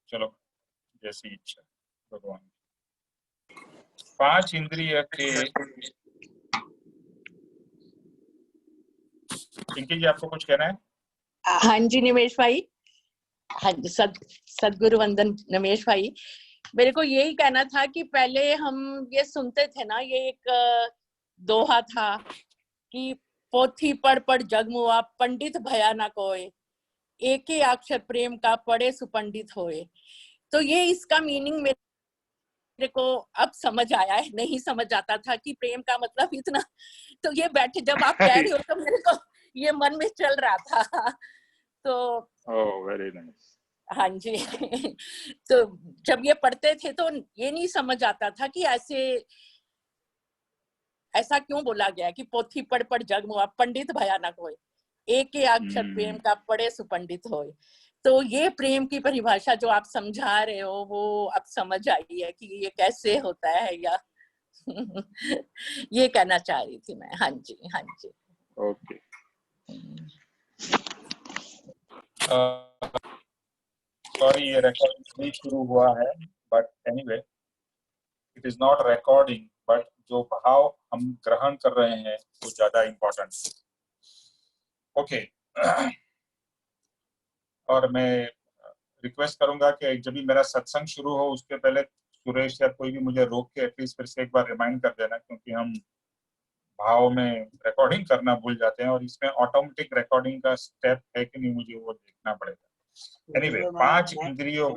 चलो, जैसी इच्छा भगवान। 5 इंद्रिय के, पिंकी जी आपको कुछ कहना है? हाँ जी निमेश भाई, हाँ जी, सदगुरु वंदन निमेश भाई। मेरे को यही कहना था कि पहले हम ये सुनते थे ना, ये एक दोहा था कि पोथी पढ़ पढ़ जगमुआ, पंडित भया ना कोय, एक ही अक्षर प्रेम का पढ़े सुपंडित होए। तो ये इसका मीनिंग मेरे को अब समझ आया है, नहीं समझ आता था कि प्रेम का मतलब इतना। तो ये बैठे जब आप कह रहे हो तो मेरे को ये मन में चल रहा था। तो वेरी नाइस। हाँ जी। तो जब ये पढ़ते थे तो ये नहीं समझ आता था कि ऐसा क्यों बोला गया कि पोथी पढ़ पढ़ जगमुआ, पंडित भया ना कोई, एक ही अक्षर प्रेम का पढ़े सुपंडित होए। तो ये प्रेम की परिभाषा जो आप समझा रहे हो वो अब समझ आई है कि ये कैसे होता है, या ये कहना चाह रही थी मैं। हाँ जी, हाँ जी। ओके। सॉरी, ये रिकॉर्डिंग नहीं शुरू हुआ है, but anyway it is not recording, but जो भाव हम ग्रहण कर रहे हैं वो ज्यादा इम्पोर्टेंट। ओके। और मैं रिक्वेस्ट करूंगा कि जब भी मेरा सत्संग शुरू हो उसके पहले सुरेश या कोई भी मुझे रोक के एटलीस्ट फिर से एक बार रिमाइंड कर देना, क्योंकि हम भाव में रिकॉर्डिंग करना भूल जाते हैं और इसमें ऑटोमेटिक रिकॉर्डिंग का स्टेप है कि नहीं मुझे वो देखना पड़ेगा। एनीवे, 5 इंद्रियों,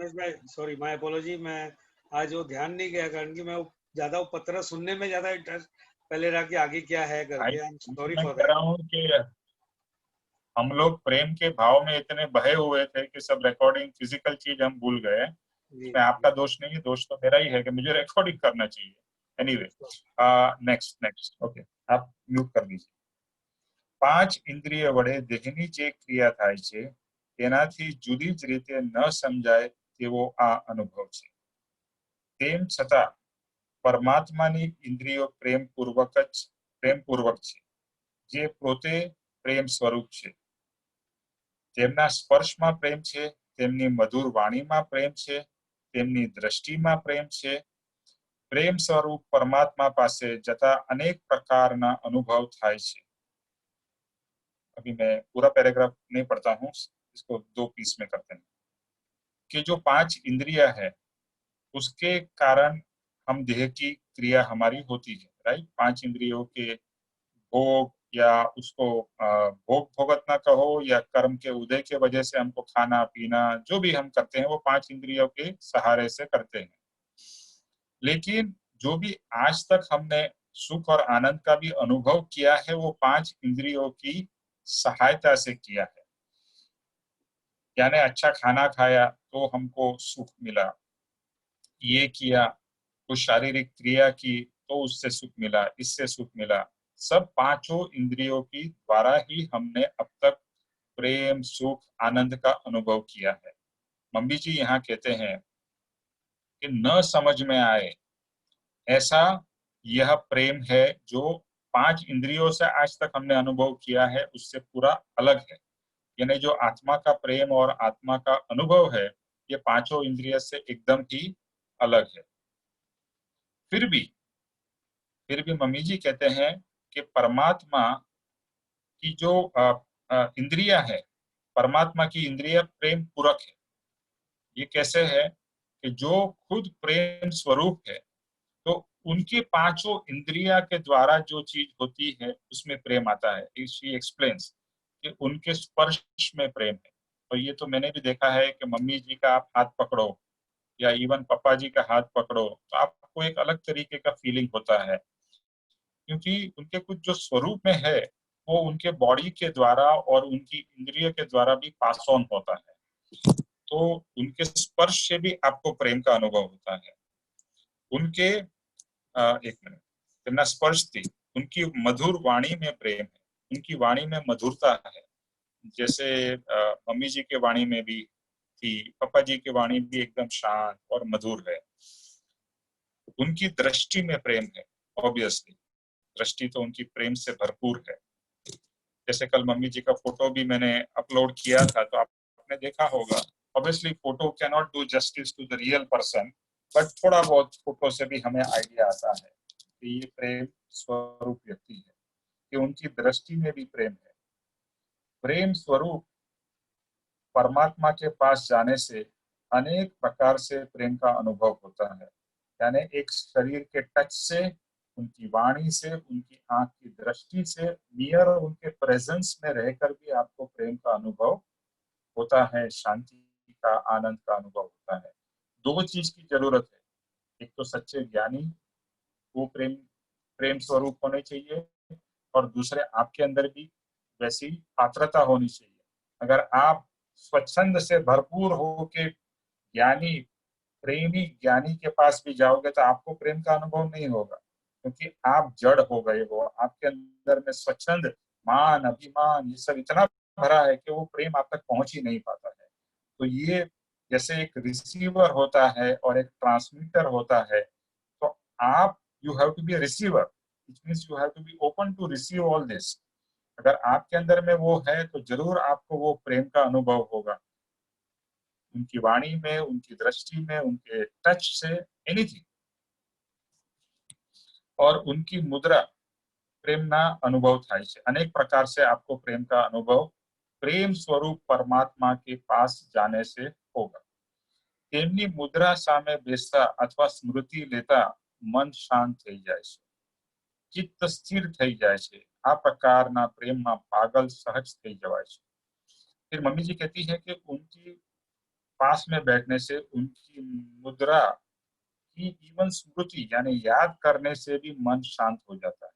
सॉरी माय अपोलॉजी, मैं आज वो ध्यान नहीं गया कारण कि मैं ज्यादा वो पत्र सुनने में ज्यादा इंटरेस्ट पहले रहा कि आगे क्या है करके। आई एम सॉरी फॉर कह रहा हूँ कि हम लोग प्रेम के भाव में इतने बहे हुए थे कि सब रिकॉर्डिंग फिजिकल चीज हम भूल गए। इसमें आपका दोष नहीं है, दोष तो मेरा ही है कि मुझे रिकॉर्डिंग करना चाहिए। एनीवे, नेक्स्ट ओके, आप म्यूट कर दीजिए। 5 इंद्रिय वडे देहनी जे क्रिया थाय छे तेनाथी जुदी ज रीते न समजाय तेवो आ अनुभव छे। तेम छता परमात्मानी इंद्रियो प्रेमपूर्वक छे, जे पोते प्रेम स्वरूप छे। તેમના સ્પર્શમાં પ્રેમ છે, તેમની મધુર વાણીમાં પ્રેમ છે, તેમની દ્રષ્ટિમાં પ્રેમ છે। પ્રેમ સ્વરૂપ પરમાત્મા પાસે જતા અનેક પ્રકારના અનુભવ થાય છે। अभी मैं पूरा पैराग्राफ नहीं पढ़ता हूँ, इसको 2 पीस में करते हैं कि जो 5 इंद्रियां है उसके कारण हम देह की क्रिया हमारी होती है, राइट। 5 इंद्रियों के भोग या उसको भोग भोगतना कहो या कर्म के उदय के वजह से हमको खाना पीना जो भी हम करते हैं वो 5 इंद्रियों के सहारे से करते हैं। लेकिन जो भी आज तक हमने सुख और आनंद का भी अनुभव किया है वो 5 इंद्रियों की सहायता से किया है। यानी अच्छा खाना खाया तो हमको सुख मिला, ये किया तो शारीरिक क्रिया की तो उससे सुख मिला, इससे सुख मिला। सब 5 इंद्रियों की द्वारा ही हमने अब तक प्रेम सुख आनंद का अनुभव किया है। मम्मी जी यहाँ कहते हैं कि न समझ में आए ऐसा यह प्रेम है जो 5 इंद्रियों से आज तक हमने अनुभव किया है उससे पूरा अलग है। यानी जो आत्मा का प्रेम और आत्मा का अनुभव है ये 5 इंद्रिय से एकदम ही अलग है। फिर भी मम्मी जी कहते हैं कि परमात्मा की जो इंद्रियां है, परमात्मा की इंद्रिय प्रेम पूरक है। ये कैसे है कि जो खुद प्रेम स्वरूप है तो उनके 5 इंद्रिया के द्वारा जो चीज होती है उसमें प्रेम आता है। शी एक्सप्लेन्स कि उनके स्पर्श में प्रेम है। और ये तो मैंने भी देखा है कि मम्मी जी का आप हाथ पकड़ो या इवन पापा जी का हाथ पकड़ो तो आपको एक अलग तरीके का फीलिंग होता है, क्योंकि उनके कुछ जो स्वरूप में है वो उनके बॉडी के द्वारा और उनकी इंद्रियों के द्वारा भी पास ऑन होता है। तो उनके स्पर्श से भी आपको प्रेम का अनुभव होता है। उनके एक मिनट, તેમના સ્પર્શથી उनकी मधुर वाणी में प्रेम है, उनकी वाणी में मधुरता है। जैसे मम्मी जी के वाणी में भी थी, पापा जी की वाणी भी एकदम शांत और मधुर है। उनकी दृष्टि में प्रेम है, ऑब्वियसली दृष्टि तो उनकी प्रेम से भरपूर है। जैसे कल मम्मी जी का फोटो भी मैंने अपलोड किया था तो आपने आपने देखा होगा, obviously photo can not do justice to the real person, but थोड़ा बहुत फोटो से भी हमें आइडिया आता है कि ये प्रेम स्वरूप व्यक्ति है, कि उनकी दृष्टि में भी प्रेम है। प्रेम स्वरूप परमात्मा के पास जाने से अनेक प्रकार से प्रेम का अनुभव होता है। यानी एक शरीर के टच से, उनकी वाणी से, उनकी आंख की दृष्टि से, नियर उनके प्रेजेंस में रहकर भी आपको प्रेम का अनुभव होता है, शांति का, आनंद का अनुभव होता है। दो चीज की जरूरत है, एक तो सच्चे ज्ञानी, वो प्रेम स्वरूप होने चाहिए, और दूसरे आपके अंदर भी वैसी पात्रता होनी चाहिए। अगर आप स्वच्छंद से भरपूर हो के ज्ञानी, प्रेमी ज्ञानी के पास भी जाओगे तो आपको प्रेम का अनुभव नहीं होगा, क्योंकि आप जड़ हो गए हो। आपके अंदर में स्वच्छंद, मान, अभिमान, ये सब इतना भरा है कि वो प्रेम आप तक पहुंच ही नहीं पाता है। तो ये जैसे एक रिसीवर होता है और एक ट्रांसमीटर होता है, तो आप you have to be receiver, which means you have to be open to receive all this. अगर आपके अंदर में वो है तो जरूर आपको वो प्रेम का अनुभव होगा, उनकी वाणी में, उनकी दृष्टि में, उनके टच से, एनीथिंग। और उनकी मुद्रा प्रेमना अनुभव થાય છે। अनेक प्रकार से आपको प्रेम का अनुभव प्रेम स्वरूप परमात्मा के पास जाने से होगा। તેમની મુદ્રા સામે બેસતા अथवा स्मृति लेता मन शांत થઈ જાય છે, चित्त स्थिर થઈ જાય છે। આ પ્રકારના પ્રેમમાં પાગલ સહજ થઈ જવાય છે। फिर मम्मी जी कहती है कि उनकी पास में बैठने से, उनकी मुद्रा की इवन स्मृति यानी याद करने से भी मन शांत हो जाता है।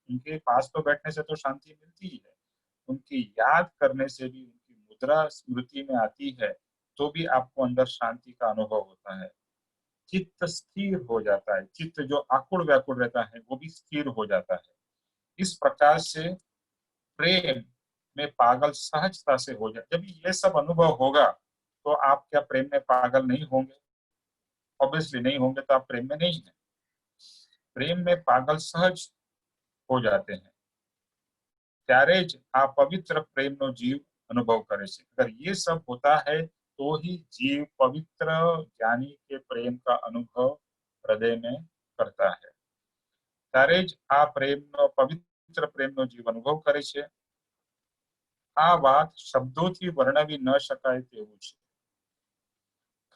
उनके पास तो बैठने से तो शांति मिलती ही है, उनकी याद करने से भी, उनकी मुद्रा स्मृति में आती है तो भी आपको अंदर शांति का अनुभव होता है। चित्त स्थिर हो जाता है, चित्त जो आकुल व्याकुल रहता है वो भी स्थिर हो जाता है। इस प्रकार से प्रेम में पागल सहजता से हो जाए। जब ये सब अनुभव होगा तो आप क्या प्रेम में पागल नहीं होंगे? ऑब्वियसली नहीं होंगे, तो आप प्रेम में नहीं है। प्रेम में पागल सहज हो जाते हैं, ત્યારે જ આ પવિત્ર પ્રેમનો જીવ અનુભવ કરે છે। अगर ये सब होता है तो ही जीव पवित्र ज्ञानी के प्रेम का अनुभव हृदय में करता है। ત્યારે જ આ પ્રેમનો, પવિત્ર પ્રેમનો જીવ અનુભવ કરે છે। આ વાત શબ્દોથી વર્ણવી ન શકાય તેવું છે।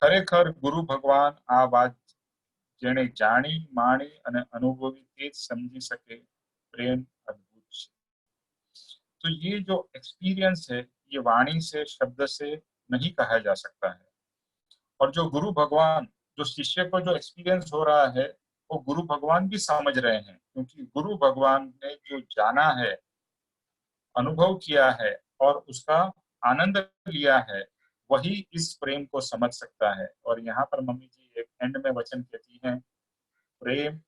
ખરેખર ગુરુ ભગવાન આ વાત જેણે જાણી, માણી અને અનુભવી તે જ સમજી શકે। પ્રેમ અદ્ભુત છે। तो ये जो एक्सपीरियंस है, ये वाणी से, शब्द से नहीं कहा जा सकता है। और जो गुरु भगवान, जो शिष्य को जो एक्सपीरियंस हो रहा है, वो गुरु भगवान भी समझ रहे हैं, क्योंकि गुरु भगवान ने जो जाना है, अनुभव किया है और उसका आनंद लिया है, वही इस प्रेम को समझ सकता है। और यहाँ पर मम्मी जी एक एंड में वचन कहती हैं, प्रेम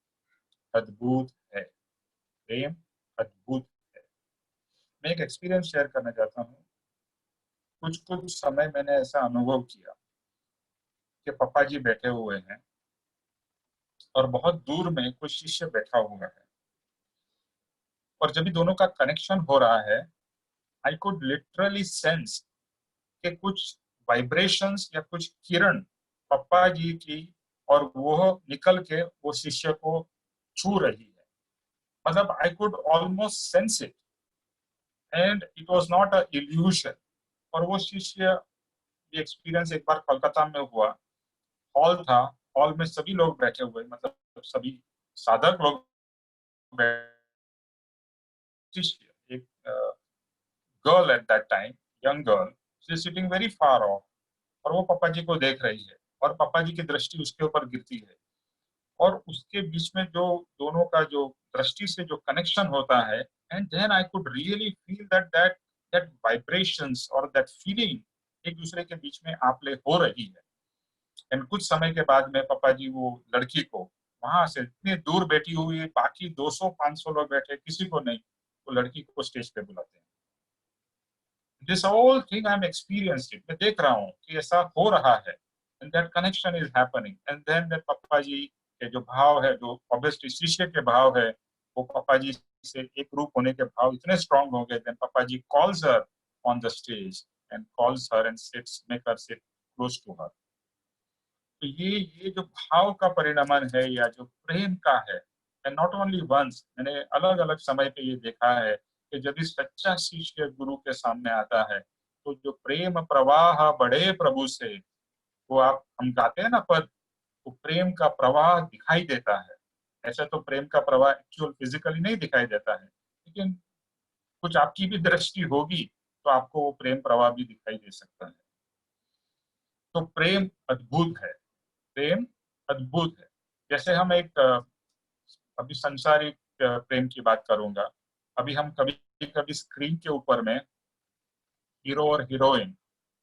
अद्भुत है, प्रेम अद्भुत है। मैं एक एक्सपीरियंस शेयर करना चाहता हूँ। कुछ समय मैंने ऐसा अनुभव किया कि पापा जी बैठे हुए हैं और बहुत दूर में कोई शिष्य बैठा हुआ है, और जब भी दोनों का कनेक्शन हो रहा है, आई कुड लिटरली सेंस कि कुछ वाइब्रेशंस या कुछ किरण पापा जी की, और वो निकल के वो शिष्य को छू रही है। मतलब I could almost sense it, and it was not a evolution. और वो शिष्य, ये एक्सपीरियंस एक बार कोलकाता में हुआ। हॉल था, हॉल में सभी लोग बैठे हुए, मतलब सभी साधक लोग बैठे। एक girl at that time, young girl, she is sitting very far of, और वो पापा जी को देख रही है और पापा जी की दृष्टि उसके ऊपर गिरती है, और उसके बीच में जो दोनों का जो दृष्टि से जो कनेक्शन होता है, and then I could really feel that that that vibrations और दैट फीलिंग एक दूसरे के बीच में आपले हो रही है। एंड कुछ समय के बाद में पापा जी वो लड़की को, वहां से इतनी दूर बैठी हुई, बाकी 200-500 लोग बैठे, किसी को नहीं, वो लड़की को स्टेज पे बुलाते हैं। This whole thing I am experienced it, मैं देख रहा हूँ कि ऐसा हो रहा है, and that connection is happening. And then that पापा जी के जो भाव है, जो ऑब्वियसली शिष्य के भाव है, वो पापा जी से एक रूप होने के भाव इतने स्ट्रांग हो गए। देन पापा ji calls her on the stage and calls her and sits, make her sit close to her. तो ये जो भाव का परिणमन है या जो प्रेम का है, एंड नॉट ओनली वंस, मैंने अलग अलग समय पे ये देखा है कि जब भी सच्चा शिष्य गुरु के सामने आता है तो जो प्रेम प्रवाह बढ़े प्रभु से, वो आप हम गाते हैं ना पद, वो प्रेम का प्रवाह दिखाई देता है। ऐसा तो प्रेम का प्रवाह एक्चुअल फिजिकली नहीं दिखाई देता है, लेकिन कुछ आपकी भी दृष्टि होगी तो आपको वो प्रेम प्रवाह भी दिखाई दे सकता है। तो प्रेम अद्भुत है, प्रेम अद्भुत है। जैसे हम एक अभी संसारिक प्रेम की बात करूंगा, अभी हम कभी कभी स्क्रीन के ऊपर में हीरो और हीरोइन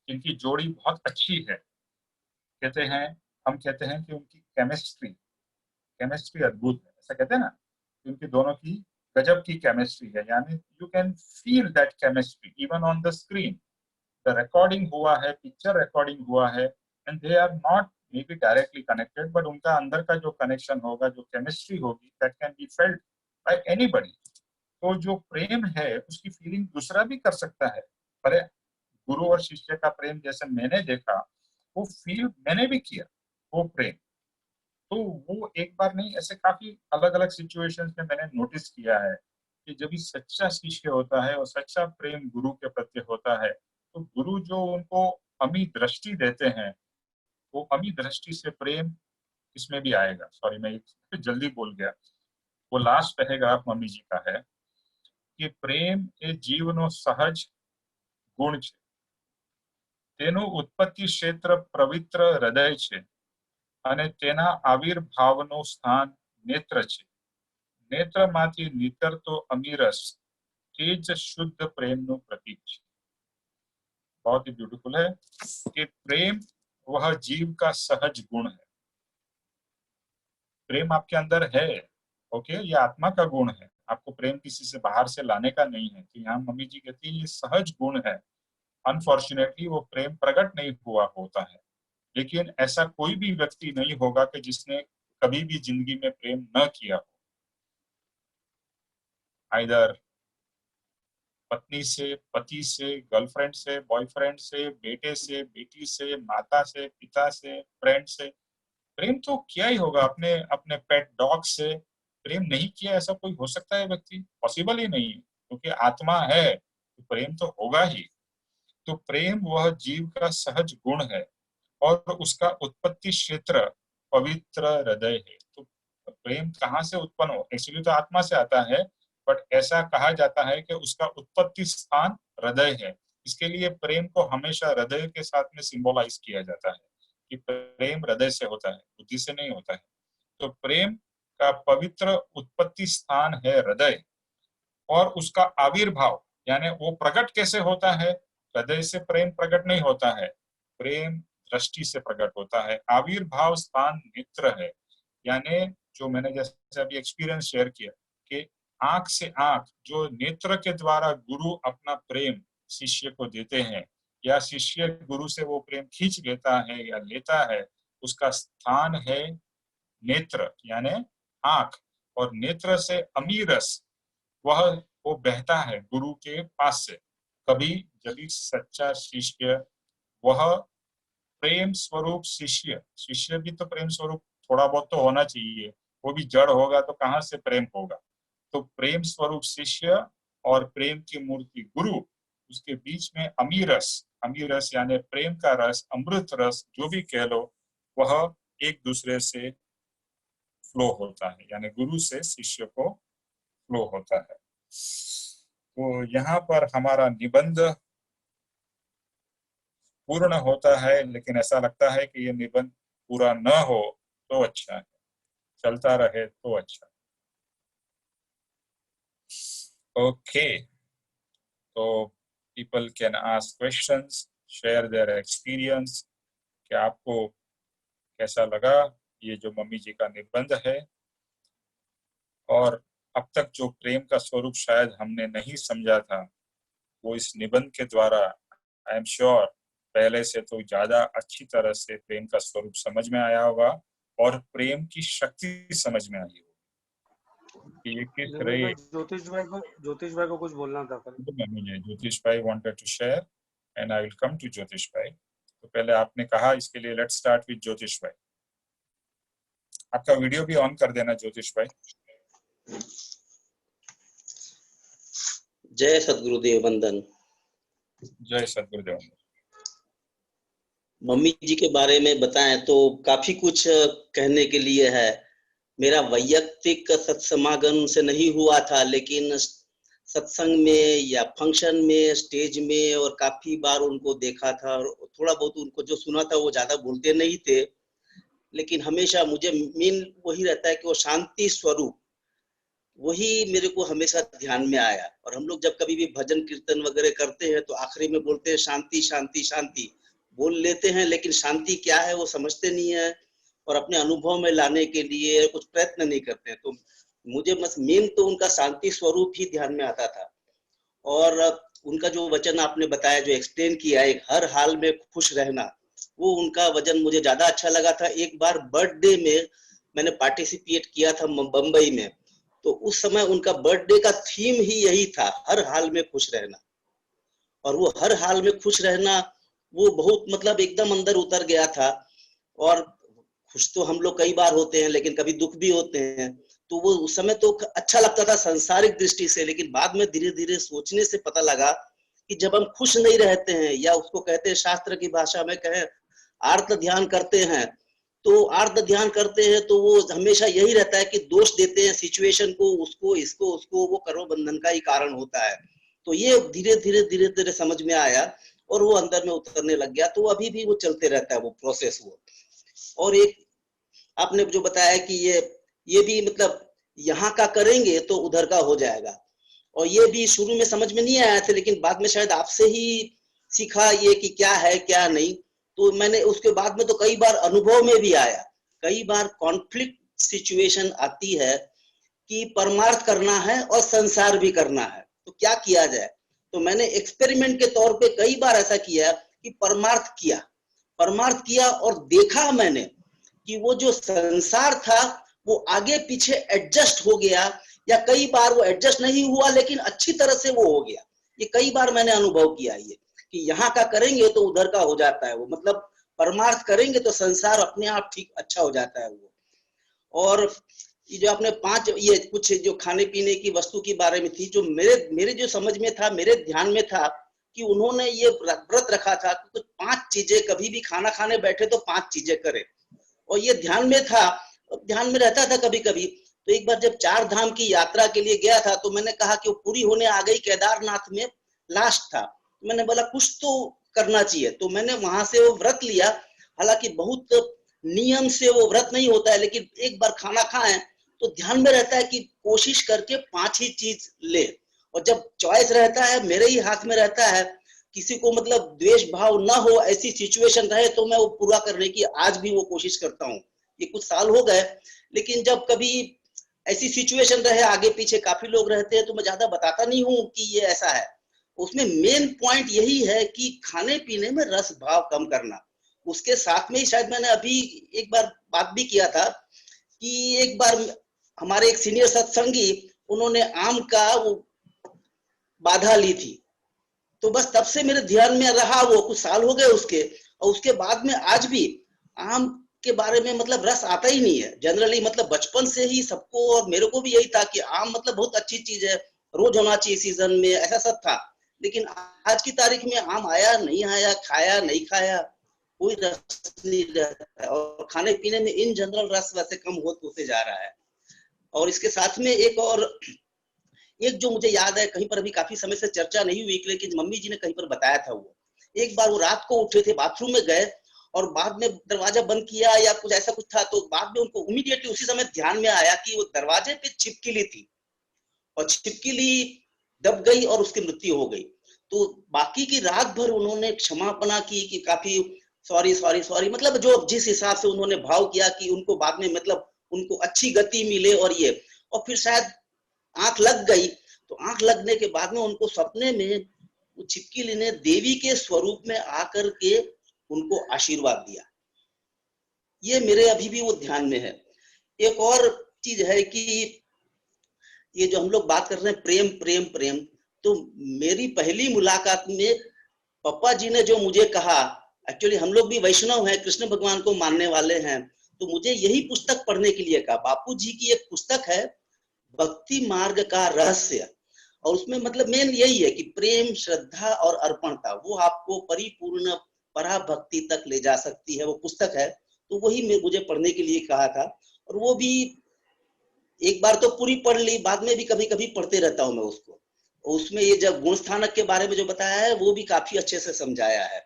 जिनकी जोड़ी बहुत अच्छी है, कहते हैं, हम कहते हैं कि उनकी केमिस्ट्री अद्भुत है, ऐसा कहते हैं ना, उनकी दोनों की गजब की केमिस्ट्री है, यानी you can feel that chemistry even on the screen. The recording हुआ है, पिक्चर रिकॉर्डिंग हुआ है, and they are not may be directly connected, but उनका अंदर का जो कनेक्शन होगा, जो केमिस्ट्री होगी, that can be felt by anybody. तो जो प्रेम है उसकी फीलिंग दूसरा भी कर सकता है। पर गुरु और शिष्य का प्रेम जैसे मैंने देखा, वो फील मैंने भी किया, वो प्रेम। तो वो एक बार नहीं, ऐसे काफी अलग अलग सिचुएशंस में मैंने नोटिस किया है कि जब भी सच्चा शिष्य होता है और सच्चा प्रेम गुरु के प्रति होता है, तो गुरु जो उनको अमी दृष्टि देते हैं, वो अमी दृष्टि से प्रेम इसमें भी आएगा। सॉरी, मैं जल्दी बोल गया। वो लास्ट पैराग्राफ मम्मी जी का है कि प्रेम ए जीवनो सहज गुण છે, તેનું ઉત્પત્તિ ક્ષેત્ર પવિત્ર હૃદય છે અને તેના આવિર્ભાવનું સ્થાન નેત્ર છે। નેત્રમાંથી નીતરતો અમીરસ તે જ શુદ્ધ પ્રેમનું પ્રતીક છે। बहुत ही ब्यूटीफुल है कि प्रेम वह जीव का सहज गुण है। प्रेम आपके अंदर है, ओके, ये आत्मा का गुण है, आपको प्रेम किसी से बाहर से लाने का नहीं है। तो यहाँ मम्मी जी कहती है ये सहज गुण है। अनफॉर्चुनेटली वो प्रेम प्रकट नहीं हुआ होता है, लेकिन ऐसा कोई भी व्यक्ति नहीं होगा कि जिसने कभी भी जिंदगी में प्रेम न किया हो। आइदर पत्नी से, पति से, गर्लफ्रेंड से, बॉयफ्रेंड से, बेटे से, बेटी से, माता से, पिता से, फ्रेंड से, प्रेम तो किया ही होगा। अपने अपने पेट डॉग से प्रेम नहीं किया ऐसा कोई हो सकता है व्यक्ति? पॉसिबल ही नहीं है, क्योंकि आत्मा है तो प्रेम तो होगा ही। तो प्रेम वह जीव का सहज गुण है और उसका उत्पत्ति क्षेत्र पवित्र हृदय है। तो प्रेम कहाँ से उत्पन्न हो? एक्चुअली तो आत्मा से आता है, बट ऐसा कहा जाता है कि उसका उत्पत्ति स्थान हृदय है। इसके लिए प्रेम को हमेशा हृदय के साथ में सिंबलाइज किया जाता है कि प्रेम हृदय से होता है, बुद्धि से नहीं होता है। तो प्रेम का पवित्र उत्पत्ति स्थान है हृदय, और उसका आविर्भाव यानी वो प्रकट कैसे होता है? हृदय से प्रेम प्रकट नहीं होता है, प्रेम दृष्टि से प्रकट होता है। आविर्भाव स्थान नेत्र है, यानी जो मैंने जैसे अभी एक्सपीरियंस शेयर किया कि आंख से आंख, जो नेत्र के द्वारा गुरु अपना प्रेम शिष्य को देते हैं, या शिष्य गुरु से वो प्रेम खींच लेता है या लेता है, उसका स्थान है नेत्र यानी आंख। और नेत्र से अमीरस वो बहता है गुरु के पास से। कभी जब सच्चा शिष्य, वह प्रेम स्वरूप शिष्य भी तो प्रेम स्वरूप थोड़ा बहुत तो होना चाहिए, वो भी जड़ होगा तो कहाँ से प्रेम होगा? तो प्रेम स्वरूप शिष्य और प्रेम की मूर्ति गुरु, उसके बीच में अमीरस यानी प्रेम का रस, अमृत रस जो भी कह लो, वह एक दूसरे से फ्लो होता है, यानी गुरु से शिष्य को फ्लो होता है। तो यहाँ पर हमारा निबंध पूर्ण होता है, लेकिन ऐसा लगता है कि ये निबंध पूरा न हो तो अच्छा है, चलता रहे तो अच्छा। ओके, तो people can ask questions, share their experience कि आपको कैसा लगा ये जो मम्मी जी का निबंध है, और अब तक जो प्रेम का स्वरूप शायद हमने नहीं समझा था, वो इस निबंध के द्वारा आई एम श्योर पहले से तो ज्यादा अच्छी तरह से प्रेम का स्वरूप समझ में आया होगा और प्रेम की शक्ति समझ में आई होगी। ये किस तरह ज्योतिष भाई को कुछ बोलना था। ज्योतिष भाई wanted to share. And I will come to Jyotish भाई। तो पहले आपने कहा, इसके लिए लेट्स स्टार्ट विद ज्योतिष भाई। आपका वीडियो भी ऑन कर देना ज्योतिष भाई। जय सद्गुरुदेव वंदन। जय सद्गुरुदेव। मम्मी जी के बारे में बताएं तो काफी कुछ कहने के लिए है। मेरा वैयक्तिक सत्समागम से नहीं हुआ था, लेकिन सत्संग में या फंक्शन में, स्टेज में, और काफी बार उनको देखा था। और थोड़ा बहुत उनको जो सुना था वो ज्यादा बोलते नहीं थे, लेकिन हमेशा मुझे मेन वही रहता है कि वो शांति स्वरूप, वही मेरे को हमेशा ध्यान में आया। और हम लोग जब कभी भी भजन कीर्तन वगैरह करते हैं तो आखिरी में बोलते हैं शांति शांति शांति, बोल लेते हैं, लेकिन शांति क्या है वो समझते नहीं है और अपने अनुभव में लाने के लिए कुछ प्रयत्न नहीं करते हैं। तो मुझे बस मेन तो उनका शांति स्वरूप ही ध्यान में आता था। और उनका जो वचन आपने बताया, जो एक्सप्लेन किया, एक हर हाल में खुश रहना, वो उनका वचन मुझे ज्यादा अच्छा लगा था। एक बार बर्थडे में मैंने पार्टिसिपेट किया था बम्बई में, तो उस समय उनका बर्थडे का थीम ही यही था, हर हाल में खुश रहना। और वो हर हाल में खुश रहना वो बहुत मतलब एकदम अंदर उतर गया था। और खुश तो हम लोग कई बार होते हैं, लेकिन कभी दुख भी होते हैं। तो वो उस समय तो अच्छा लगता था सांसारिक दृष्टि से, लेकिन बाद में धीरे धीरे सोचने से पता लगा कि जब हम खुश नहीं रहते हैं, या उसको कहते हैं शास्त्र की भाषा में कहें आर्त ध्यान करते हैं, तो आर्त ध्यान करते हैं तो वो हमेशा यही रहता है कि दोष देते हैं सिचुएशन को, उसको, इसको, उसको, वो कर्म बंधन का ही कारण होता है। तो ये धीरे धीरे समझ में आया और वो अंदर में उतरने लग गया। तो अभी भी वो चलते रहता है वो प्रोसेस वो। और एक आपने जो बताया कि ये भी मतलब यहाँ का करेंगे तो उधर का हो जाएगा, और ये भी शुरू में समझ में नहीं आया था, लेकिन बाद में शायद आपसे ही सीखा ये कि क्या है क्या नहीं। तो मैंने उसके बाद में तो कई बार अनुभव में भी आया, कई बार कॉन्फ्लिक्ट सिचुएशन आती है कि परमार्थ करना है और संसार भी करना है, तो क्या किया जाए। तो मैंने एक्सपेरिमेंट के तौर पे कई बार ऐसा किया कि परमार्थ किया और देखा मैंने कि वो जो संसार था वो आगे पीछे एडजस्ट हो गया, या कई बार वो एडजस्ट नहीं हुआ लेकिन अच्छी तरह से वो हो गया। ये कई बार मैंने अनुभव किया ये कि यहाँ का करेंगे तो उधर का हो जाता है वो, मतलब परमार्थ करेंगे तो संसार अपने आप ठीक अच्छा हो जाता है वो। और ये जो आपने ये कुछ जो खाने पीने की वस्तु के बारे में थी, जो मेरे जो समझ में था, मेरे ध्यान में था कि उन्होंने ये व्रत रखा था कि कुछ 5 चीजें, कभी भी खाना खाने बैठे तो 5 चीजें करे। और ये ध्यान में था, ध्यान में रहता था कभी कभी। तो एक बार जब 4 धाम की यात्रा के लिए गया था तो मैंने कहा कि वो पूरी होने आ गई, केदारनाथ में लास्ट था, मैंने बोला कुछ तो करना चाहिए। तो मैंने वहां से वो व्रत लिया, हालांकि बहुत नियम से वो व्रत नहीं होता है, लेकिन एक बार खाना खाएं तो ध्यान में रहता है कि कोशिश करके 5 ही चीज ले। और जब चॉइस रहता है मेरे ही हाथ में रहता है, किसी को मतलब द्वेष भाव ना हो, ऐसी सिचुएशन रहे तो मैं वो पूरा करने की आज भी वो कोशिश करता हूँ। ये कुछ साल हो गए, लेकिन जब कभी ऐसी सिचुएशन रहे, आगे पीछे काफी लोग रहते हैं, तो मैं ज्यादा बताता नहीं हूँ कि ये ऐसा है। उसमें मेन पॉइंट यही है कि खाने पीने में रस भाव कम करना। उसके साथ में ही शायद मैंने अभी एक बार बात भी किया था कि एक बार हमारे एक सीनियर सत्संगी, उन्होंने आम का वो बाधा ली थी, तो बस तब से मेरे ध्यान में रहा वो, कुछ साल हो गए उसके। और उसके बाद में आज भी आम के बारे में मतलब रस आता ही नहीं है जनरली, मतलब बचपन से ही सबको, और मेरे को भी यही था कि आम मतलब बहुत अच्छी चीज है, रोज होना चाहिए सीजन में, ऐसा सब था। लेकिन आज की तारीख में आम आया नहीं आया, खाया नहीं खाया, कोई रस नहीं रहता है। और खाने पीने में इन जनरल रस वैसे कम होते जा रहा है। और इसके साथ में एक जो मुझे याद है, कहीं पर अभी काफी समय से चर्चा नहीं हुई, लेकिन मम्मी जी ने कहीं पर बताया था, वो एक बार वो रात को उठे थे, बाथरूम में गए और बाद में दरवाजा बंद किया या कुछ ऐसा कुछ था, तो बाद में उनको इमीडिएटली उसी समय ध्यान में आया कि वो दरवाजे पे छिपकली थी और छिपकली दब गई और उसकी मृत्यु हो गई। तो बाकी की रात भर उन्होंने क्षमापना की कि काफी सॉरी सॉरी सॉरी, मतलब जो जिस हिसाब से उन्होंने भाव किया कि उनको बाद में मतलब उनको अच्छी गति मिले और ये। और फिर शायद आंख लग गई, तो आंख लगने के बाद में उनको सपने में छिपकली ने देवी के स्वरूप में आकर के उनको आशीर्वाद दिया। ये मेरे अभी भी वो ध्यान में है। एक और चीज है कि ये जो हम लोग बात कर रहे हैं प्रेम प्रेम प्रेम, तो मेरी पहली मुलाकात में पप्पा जी ने जो मुझे कहा, एक्चुअली हम लोग भी वैष्णव हैं, कृष्ण भगवान को मानने वाले हैं, तो मुझे यही पुस्तक पढ़ने के लिए कहा। बापू जी की एक पुस्तक है भक्ति मार्ग का रहस्य, और उसमें मतलब मेन यही है कि प्रेम, श्रद्धा और अर्पणता वो आपको परिपूर्ण पराभक्ति तक ले जा सकती है, वो पुस्तक है। तो वही मुझे पढ़ने के लिए कहा था, और वो भी एक बार तो पूरी पढ़ ली, बाद में भी कभी कभी पढ़ते रहता हूँ मैं उसको। उसमें ये जब गुण स्थानक के बारे में जो बताया है वो भी काफी अच्छे से समझाया है।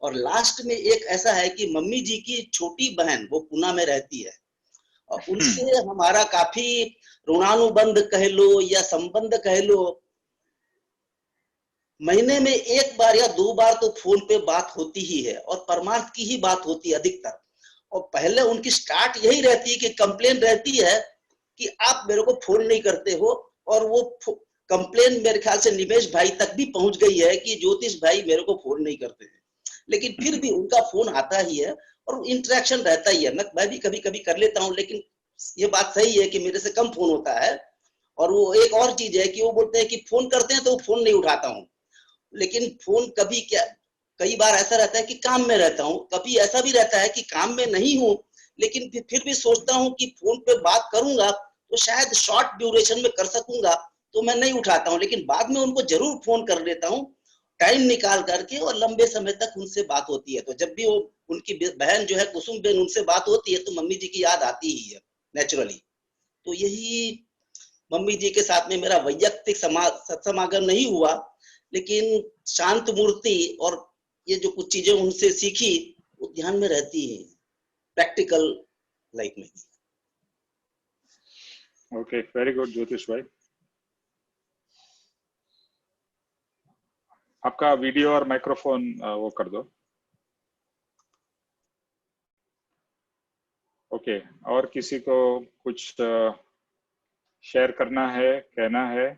और लास्ट में एक ऐसा है कि मम्मी जी की छोटी बहन वो पुणे में रहती है, और उनसे हमारा काफी ऋणानुबंध कह लो या संबंध कह लो, महीने में एक बार या 2 बार तो फोन पे बात होती ही है, और परमार्थ की ही बात होती है अधिकतर। और पहले उनकी स्टार्ट यही रहती है कि कंप्लेन रहती है कि आप मेरे को फोन नहीं करते हो, और वो कंप्लेन मेरे ख्याल से निमेश भाई तक भी पहुंच गई है कि ज्योतिष भाई मेरे को फोन नहीं करते हैं, लेकिन फिर भी उनका फोन आता ही है और इंटरेक्शन रहता ही है। मैं भी कभी कभी कर लेता हूँ, लेकिन ये बात सही है कि मेरे से कम फोन होता है। और वो एक और चीज है कि वो बोलते हैं कि फोन करते हैं तो फोन नहीं उठाता हूँ, लेकिन फोन कभी क्या, कई बार ऐसा रहता है कि काम में रहता हूँ, कभी ऐसा भी रहता है कि काम में नहीं हूँ, लेकिन फिर भी सोचता हूँ कि फोन पे बात करूंगा तो शायद शॉर्ट ड्यूरेशन में कर सकूंगा, तो मैं नहीं उठाता हूँ, लेकिन बाद में उनको जरूर फोन कर लेता हूँ टाइम निकाल करके, और लंबे समय तक उनसे बात होती है। तो जब भी वो उनकी बहन जो है कुसुम बेन, उनसे बात होती है तो मम्मी जी की याद आती ही है नेचुरली। तो यही मम्मी जी के साथ में मेरा वैयक्तिक सत्समागम नहीं हुआ, लेकिन शांत मूर्ति और ये जो कुछ चीजें उनसे सीखी वो ध्यान में रहती है प्रैक्टिकल लाइफ में। ओके, वेरी गुड ज्योतिष भाई। आपका वीडियो और माइक्रोफोन वो कर दो। ओके, और किसी को कुछ शेयर करना है, कहना है?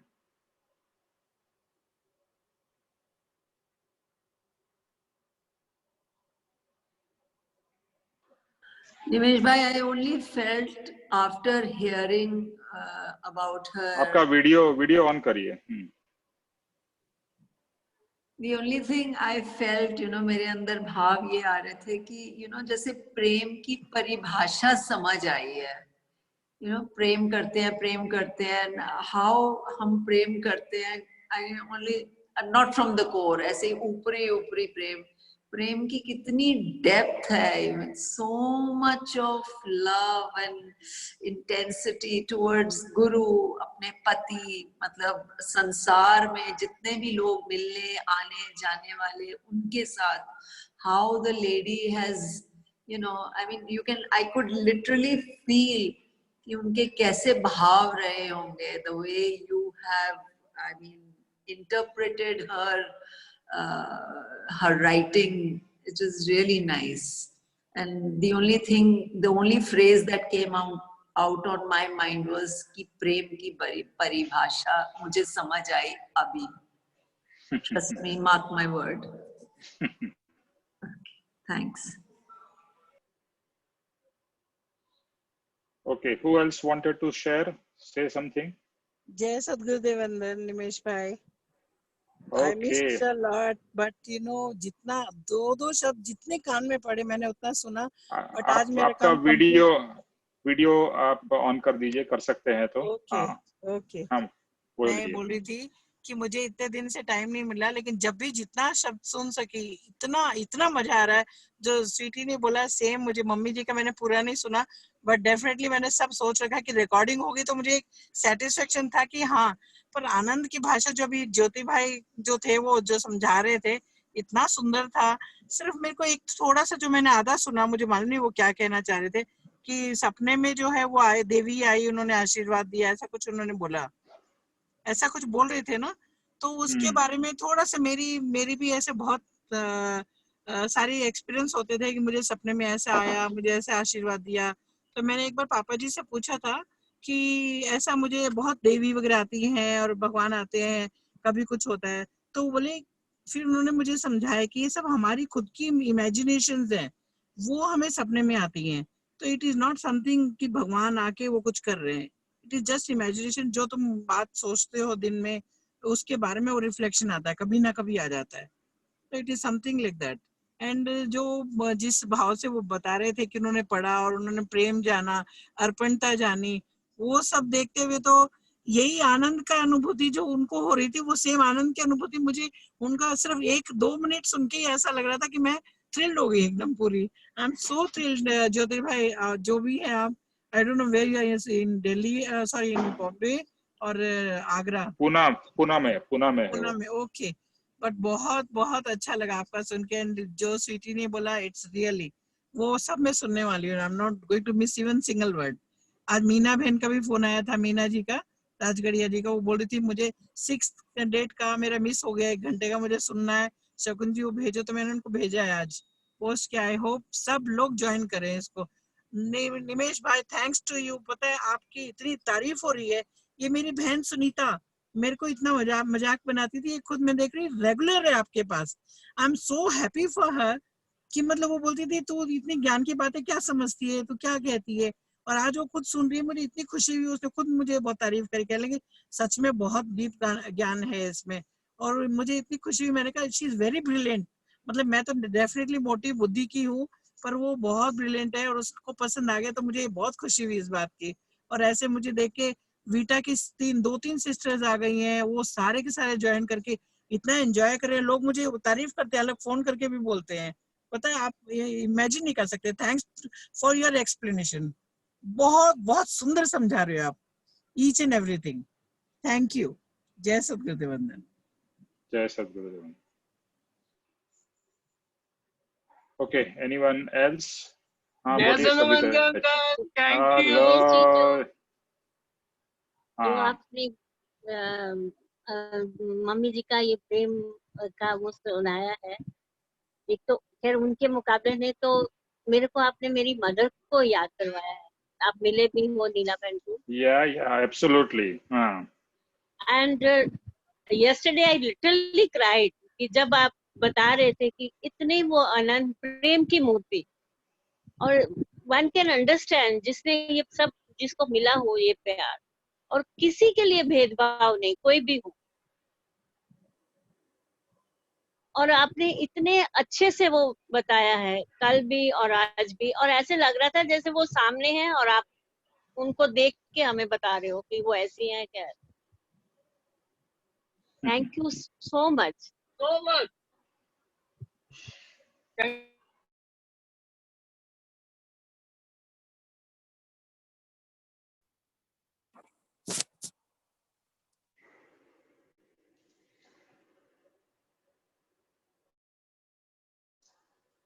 Nimesh bhai, I only felt after hearing about her. आपका वीडियो ऑन करिए। The only thing I felt, मेरे अंदर भाव ये आ रहे थे कि जैसे प्रेम की परिभाषा समझ आई है। प्रेम करते हैं, हाउ हम प्रेम करते हैं, I only not from the core, ऐसे ऊपरी प्रेम की कितनी डेप्थ है, so much of love and intensity towards गुरु, अपने पति, मतलब संसार में जितने भी लोग मिलने आने जाने वाले उनके साथ, how the lady has I could literally feel कि उनके कैसे भाव रहे होंगे, the way you have interpreted her writing, it is really nice. And the only phrase that came out on my mind was कि प्रेम की परिभाषा मुझे समझ आई अभी. Trust me, mark my word. Thanks. Okay, who else wanted to share, say something? Jai Sadgurudev Vandan, Nimesh bhai. Okay. I missed a lot, but जितना दो शब्द जितने कान में पड़े मैंने उतना सुना, but आज मेरा आपका वीडियो आप ऑन कर दीजिए, कर सकते हैं तो। ओके। हाँ, मैं बोल रही थी कि मुझे इतने दिन से टाइम नहीं मिला, लेकिन जब भी जितना शब्द सुन सकी इतना मजा आ रहा है। जो स्वीटी ने बोला सेम, मुझे मम्मी जी का मैंने पूरा नहीं सुना, बट डेफिनेटली मैंने सब सोच रखा कि रिकॉर्डिंग होगी तो मुझे एक सेटिस्फेक्शन था कि हाँ। पर आनंद की भाषा जो भी ज्योति भाई जो थे वो जो समझा रहे थे इतना सुंदर था। सिर्फ मेरे को एक थोड़ा सा जो मैंने आधा सुना, मुझे मालूम नहीं वो क्या कहना चाह रहे थे, कि सपने में जो है वो आए, देवी आई, उन्होंने आशीर्वाद दिया, ऐसा कुछ उन्होंने बोला, ऐसा कुछ बोल रहे थे ना। तो उसके बारे में थोड़ा सा मेरी भी ऐसे बहुत सारी एक्सपीरियंस होते थे कि मुझे सपने में ऐसा आया, मुझे ऐसा आशीर्वाद दिया। तो मैंने एक बार पापा जी से पूछा था कि ऐसा मुझे बहुत देवी वगैरह आती हैं और भगवान आते हैं, कभी कुछ होता है। तो बोले, फिर उन्होंने मुझे समझाया कि ये सब हमारी खुद की इमेजिनेशंस हैं, वो हमें सपने में आती हैं। तो इट इज नॉट समथिंग कि भगवान आके वो कुछ कर रहे हैं, इट इज जस्ट इमेजिनेशन। जो तुम बात सोचते हो दिन में, तो उसके बारे में वो रिफ्लेक्शन आता है, कभी ना कभी आ जाता है। तो it is something like that. And जो जिस भाव से वो बता रहे थे कि उन्होंने पढ़ा और उन्होंने प्रेम जाना, अर्पणता जानी, वो सब देखते हुए तो यही आनंद का अनुभूति जो उनको हो रही थी, वो सेम आनंद की अनुभूति मुझे उनका सिर्फ 1-2 मिनट सुन के ही ऐसा लग रहा था कि मैं थ्रिल्ड हो गई एकदम पूरी। आई एम सो थ्रिल्ड। ज्योति भाई जो भी है आप, I don't know where you are, in Delhi, sorry in Bombay और आगरा? पुणे में है पुणे वो। में, ओके। बट बहुत बहुत अच्छा लगा आपका सुन के। एंड जो स्वीटी ने बोला, इट्स रियली, वो सब मैं सुनने वाली हूँ। I am not going to miss even single word. आज मीना बहन का भी फोन आया था, मीना जी का, राजगढ़िया जी का। वो बोल रही थी मुझे 6 डेट का मेरा मिस हो गया, 1 घंटे का मुझे सुनना है, शकुन जी वो भेजो, तो मैंने उनको भेजा है आज पोस्ट किया। आई होप सब लोग ज्वाइन करें इसको। निमेश भाई, थैंक्स टू यू। पता है आपकी इतनी तारीफ हो रही है। ये मेरी बहन सुनीता मेरे को इतना मजाक बनाती थी, खुद मैं देख रही रेगुलर है आपके पास। I am so happy for her कि मतलब वो बोलती थी तू इतनी ज्ञान की बातें क्या समझती है, तू क्या कहती है, और आज वो खुद सुन रही है। मुझे इतनी खुशी हुई, उसने खुद मुझे बहुत तारीफ करके कह लगी सच में बहुत डीप ज्ञान है इसमें। और मुझे इतनी खुशी हुई, मैंने कहा शी इज वेरी ब्रिलियंट। मतलब मैं तो डेफिनेटली मोटी बुद्धि की हूँ, पर वो बहुत ब्रिलियंट है और उसको पसंद आ गया, तो मुझे बहुत खुशी हुई इस बात की। और ऐसे मुझे देख के वीटा की 2-3 सिस्टर्स आ गई हैं, वो सारे के सारे ज्वाइन करके इतना एंजॉय कर रहे हैं। लोग मुझे तारीफ करते हैं, अलग फोन करके भी बोलते हैं। पता है आप इमेजिन नहीं कर सकते। Thanks for your explanation. बहुत बहुत सुंदर समझा रहे हो आप each and everything. Thank you. जय सतगुरुदेव वंदन। जय सद्गुरुदेव। Okay, anyone else? हाँ बोलिए सविता। Thank you. हेलो। जो हाँ आपने मम्मी जी का ये प्रेम का वो सुनाया है, एक तो खैर उनके मुकाबले ने तो मेरे को आपने मेरी मदर को याद करवाया है। आप मिले भी हो नीला बहन को। या एब्सोल्युटली। हाँ। And yesterday I literally cried कि जब आप बता रहे थे कि इतने वो अनंत प्रेम की मूर्ति, और one can understand जिसने ये सब, जिसको मिला हो ये प्यार, और किसी के लिए भेदभाव नहीं, कोई भी हो, और आपने इतने अच्छे से वो बताया है कल भी और आज भी, और ऐसे लग रहा था जैसे वो सामने हैं और आप उनको देख के हमें बता रहे हो कि वो ऐसी हैं क्या। Thank you so much.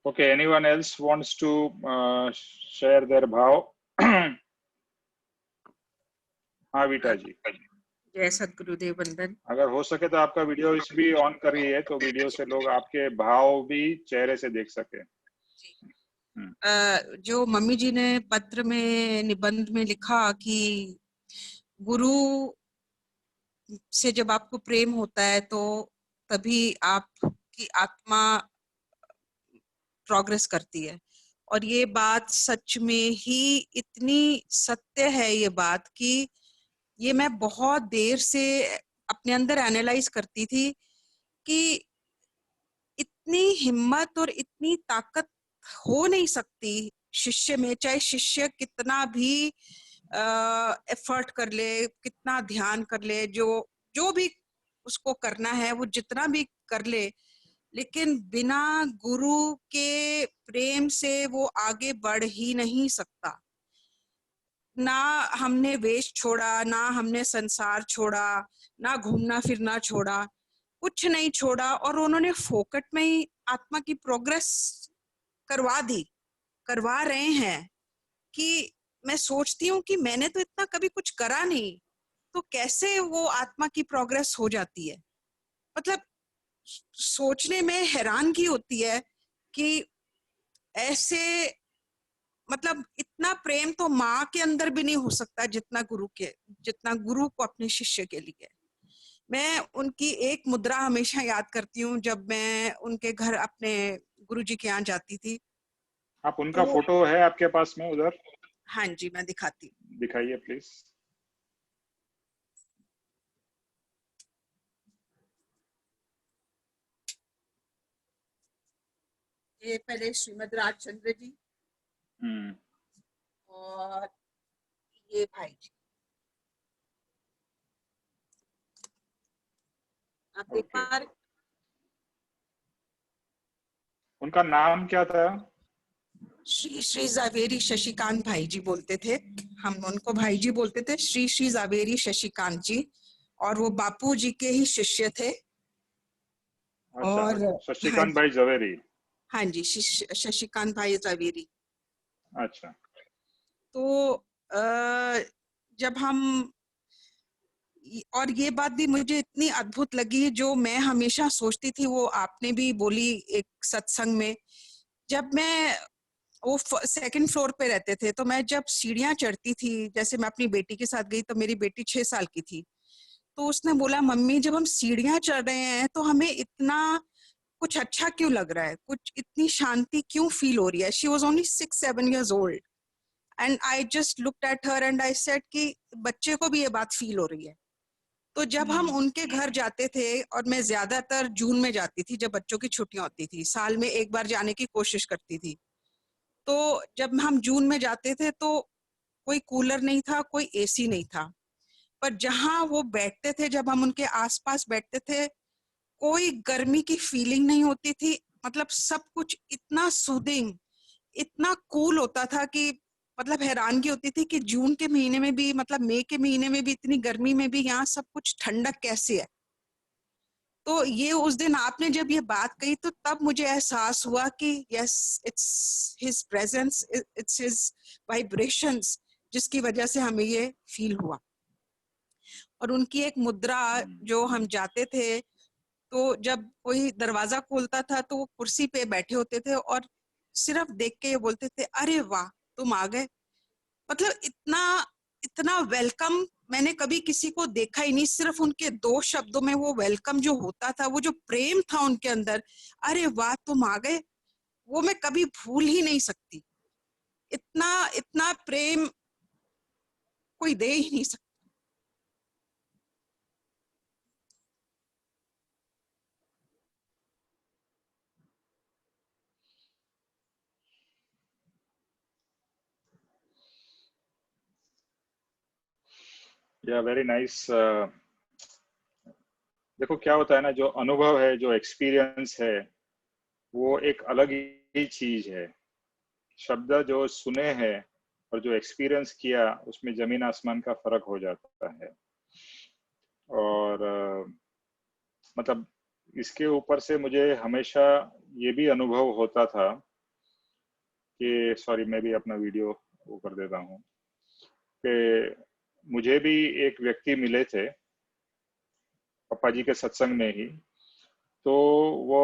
Okay, anyone else wants to share their bhav? हाँ वीटा जी। जय सतगुरुदेव वंदन। अगर हो सके तो आपका वीडियो इस भी ऑन करिए, तो वीडियो से लोग आपके भाव भी चेहरे से देख सके। जो मम्मी जी ने पत्र में निबंध में लिखा कि गुरु से जब आपको प्रेम होता है तो तभी आपकी आत्मा प्रोग्रेस करती है, और ये बात सच में ही इतनी सत्य है ये बात कि ये मैं बहुत देर से अपने अंदर एनालाइज करती थी कि इतनी हिम्मत और इतनी ताकत हो नहीं सकती शिष्य में, चाहे शिष्य कितना भी एफर्ट कर ले, कितना ध्यान कर ले, जो भी उसको करना है वो जितना भी कर ले, लेकिन बिना गुरु के प्रेम से वो आगे बढ़ ही नहीं सकता। ना हमने वेश छोड़ा, ना हमने संसार छोड़ा, ना घूमना फिरना छोड़ा, कुछ नहीं छोड़ा, और उन्होंने फोकट में ही आत्मा की प्रोग्रेस करवा रहे हैं। कि मैं सोचती हूँ कि मैंने तो इतना कभी कुछ करा नहीं, तो कैसे वो आत्मा की प्रोग्रेस हो जाती है। मतलब सोचने में हैरानगी होती है कि ऐसे, मतलब इतना प्रेम तो माँ के अंदर भी नहीं हो सकता जितना गुरु को अपने शिष्य के लिए। मैं उनकी एक मुद्रा हमेशा याद करती हूँ जब मैं उनके घर अपने गुरुजी के यहाँ जाती थी। आप उनका फोटो है आपके पास में उधर? हाँ जी, मैं दिखाती हूँ, दिखाइए प्लीज। ये पहले श्रीमद राजचंद्र जी और ये भाई जी, आप देख पा रहे? उनका नाम क्या था? श्री श्री जावेरी शशिकांत भाई जी बोलते थे, हम उनको भाई जी बोलते थे, श्री श्री जावेरी शशिकांत जी, और वो बापू जी के ही शिष्य थे। अच्छा, और शशिकांत भाई जवेरी। हाँ जी, शशिकांत भाई जावेरी। अच्छा। तो जब हम, और ये बात भी मुझे इतनी अद्भुत लगी, जो मैं हमेशा सोचती थी, वो आपने भी बोली एक सत्संग में, जब मैं वो सेकंड फ्लोर पे रहते थे, तो मैं जब सीढ़ियां चढ़ती थी, जैसे मैं अपनी बेटी के साथ गई, तो मेरी बेटी 6 साल की थी, तो उसने बोला, मम्मी जब हम सीढ़ियां चढ़ रहे हैं तो हमें इतना कुछ अच्छा क्यों लग रहा है, कुछ इतनी शांति क्यों फील हो रही है। She was only 6-7 years old and I just looked at her and I said कि बच्चे को भी ये बात फील हो रही है। तो जब हम उनके घर जाते थे, और मैं ज्यादातर जून में जाती थी जब बच्चों की छुट्टियां होती थी, साल में एक बार जाने की कोशिश करती थी, तो जब हम जून में जाते थे तो कोई कूलर नहीं था, कोई एसी नहीं था, पर जहां वो बैठते थे, जब हम उनके आसपास बैठते थे, कोई गर्मी की फीलिंग नहीं होती थी, मतलब सब कुछ इतना सूदिंग, इतना कूल होता था कि मतलब हैरानगी होती थी कि जून के महीने में भी, मतलब मई के महीने में भी, इतनी गर्मी में भी यहाँ सब कुछ ठंडक कैसे है। तो ये उस दिन आपने जब ये बात कही, तो तब मुझे एहसास हुआ कि yes, it's his presence, it's his vibrations, जिसकी वजह से हमें ये फील हुआ। और उनकी एक मुद्रा, जो हम जाते थे तो जब कोई दरवाजा खोलता था तो वो कुर्सी पे बैठे होते थे और सिर्फ देख के ये बोलते थे, अरे वाह तुम आ गए। मतलब इतना इतना वेलकम मैंने कभी किसी को देखा ही नहीं। सिर्फ उनके 2 शब्दों में वो वेलकम जो होता था, वो जो प्रेम था उनके अंदर, अरे वाह तुम आ गए, वो मैं कभी भूल ही नहीं सकती। इतना इतना प्रेम कोई दे ही नहीं सकता। या वेरी नाइस। देखो क्या होता है ना, जो अनुभव है, जो एक्सपीरियंस है, वो एक अलग ही चीज है। शब्द जो सुने हैं और जो एक्सपीरियंस किया, उसमें जमीन आसमान का फर्क हो जाता है। और मतलब इसके ऊपर से मुझे हमेशा ये भी अनुभव होता था कि, सॉरी मैं भी अपना वीडियो वो कर देता हूँ, कि मुझे भी एक व्यक्ति मिले थे पप्पा जी के सत्संग में ही। तो वो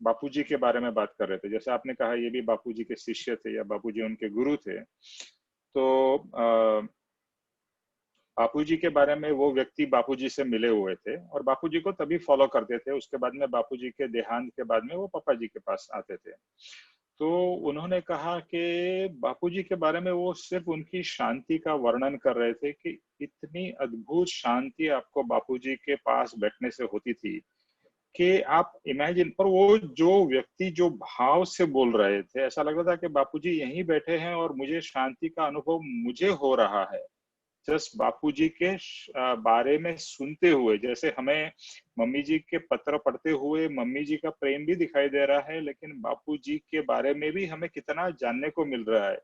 बापूजी के बारे में बात कर रहे थे, जैसे आपने कहा ये भी बापूजी के शिष्य थे या बापूजी उनके गुरु थे। तो बापूजी के बारे में वो व्यक्ति बापूजी से मिले हुए थे और बापूजी को तभी फॉलो करते थे। उसके बाद में बापूजी के देहांत के बाद में वो पापा जी के पास आते थे। तो उन्होंने कहा कि बापूजी के बारे में वो सिर्फ उनकी शांति का वर्णन कर रहे थे कि इतनी अद्भुत शांति आपको बापूजी के पास बैठने से होती थी कि आप इमेजिन। पर वो जो व्यक्ति जो भाव से बोल रहे थे, ऐसा लग रहा था कि बापूजी यहीं बैठे हैं और मुझे शांति का अनुभव मुझे हो रहा है जस्ट बापूजी के बारे में सुनते हुए। जैसे हमें मम्मी जी के पत्र पढ़ते हुए मम्मी जी का प्रेम भी दिखाई दे रहा है, लेकिन बापूजी के बारे में भी हमें कितना जानने को मिल रहा है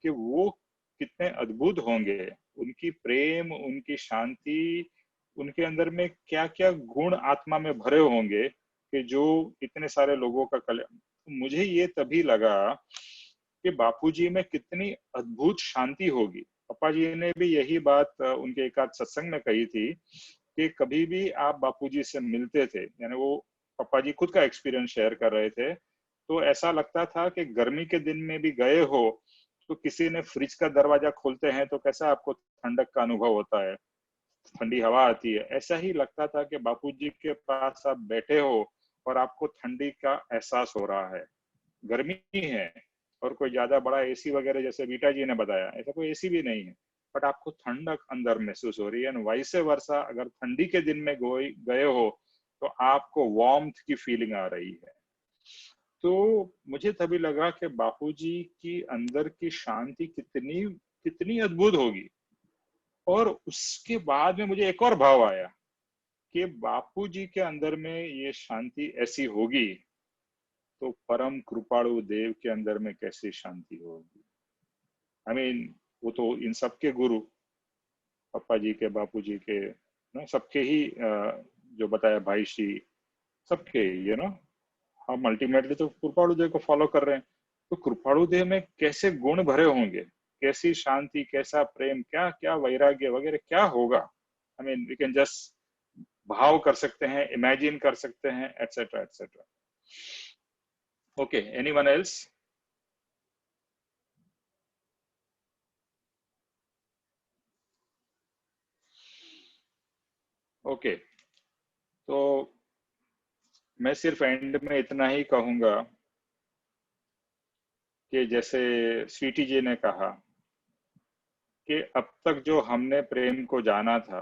कि वो कितने अद्भुत होंगे। उनकी प्रेम, उनकी शांति, उनके अंदर में क्या क्या गुण आत्मा में भरे होंगे कि जो इतने सारे लोगों का कल्याण। मुझे ये तभी लगा कि बापूजी में कितनी अद्भुत शांति होगी। पापा जी ने भी यही बात उनके एक आध सत्संग में कही थी कि कभी भी आप बापूजी से मिलते थे, यानी वो पापा जी खुद का एक्सपीरियंस शेयर कर रहे थे, तो ऐसा लगता था कि गर्मी के दिन में भी गए हो तो किसी ने फ्रिज का दरवाजा खोलते हैं तो कैसा आपको ठंडक का अनुभव होता है, ठंडी हवा आती है, ऐसा ही लगता था कि बापूजी के पास आप बैठे हो और आपको ठंडी का एहसास हो रहा है। गर्मी है और कोई ज्यादा बड़ा एसी वगैरह जैसे बीटा जी ने बताया, ऐसा कोई एसी भी नहीं है, बट आपको ठंडक अंदर महसूस हो रही है। वैसे वर्षा अगर ठंडी के दिन में गए हो तो आपको वार्मथ की फीलिंग आ रही है। तो मुझे तभी लगा कि बापूजी की अंदर की शांति कितनी कितनी अद्भुत होगी। और उसके बाद में मुझे एक और भाव आया कि बापूजी के अंदर में ये शांति ऐसी होगी तो परम कृपाणु देव के अंदर में कैसी शांति होगी। आई मीन वो तो इन सबके गुरु, पापा जी के, बापूजी के, ना सबके ही जो बताया भाई श्री, सबके यू नो हम अल्टीमेटली तो कृपाणु देव को फॉलो कर रहे हैं। तो कृपाणु देव में कैसे गुण भरे होंगे, कैसी शांति, कैसा प्रेम, क्या क्या वैराग्य वगैरह क्या होगा। I mean we can just भाव कर सकते हैं, इमेजिन कर सकते हैं, etcetera etcetera. Okay, anyone else? Okay, तो मैं सिर्फ एंड में इतना ही कहूंगा कि जैसे स्वीटी जी ने कहा कि अब तक जो हमने प्रेम को जाना था,